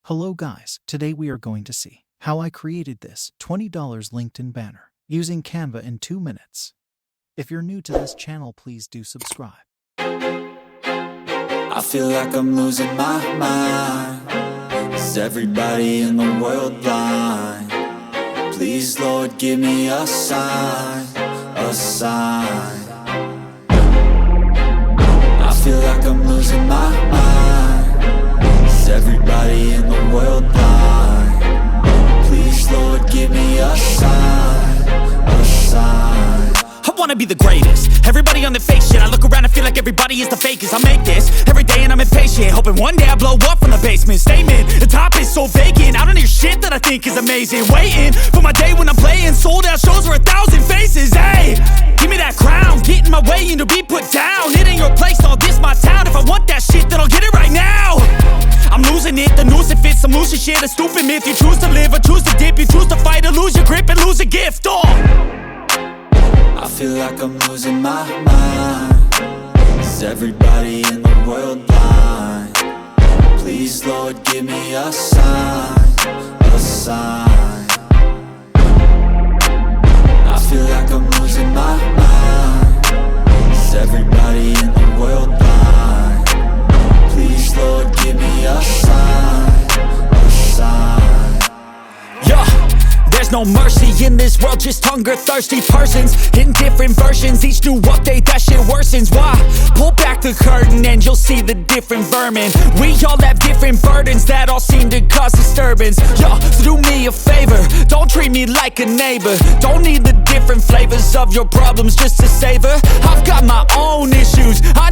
Hello guys, today we are going to see how I created this $20 LinkedIn banner using Canva in 2 minutes. If you're new to this channel, please do subscribe. I feel like I'm losing my mind. Is everybody in the world blind? Please Lord, give me a sign, a sign. I feel like I'm losing my mind. Is everybody in the world blind? Please Lord, give me a sign, a sign. I wanna be the greatest. Everybody on the fake shit. I look around and feel like everybody is the fakest. I make this every day and I'm impatient, hoping one day I blow up from the basement. Statement, the top is so vacant. I don't hear shit that I think is amazing. Waiting for my day when I'm playing sold out shows for 1,000 faces. Hey, give me that crown, get in my way and to be put down. It ain't your place, all this my town. If I want that shit, then I'll get it right now. I'm losing it, the noose it fits. I'm losing shit, a stupid myth. You choose to live or choose to dip. You choose to fight or lose your grip and lose a gift. I feel like I'm losing my mind. Is everybody in the world blind? Please Lord, give me a sign, a sign. I feel like I'm losing my mind. Is everybody in the world blind? Please Lord, give me a sign, a sign. Yeah. There's no mercy in this world, just hunger-thirsty persons in different versions. Each new update, that shit worsens. Why? Pull back the curtain and you'll see the different vermin. We all have different burdens that all seem to cause disturbance. Yo, so do me a favor, don't treat me like a neighbor. Don't need the different flavors of your problems just to savor. I've got my own issues, I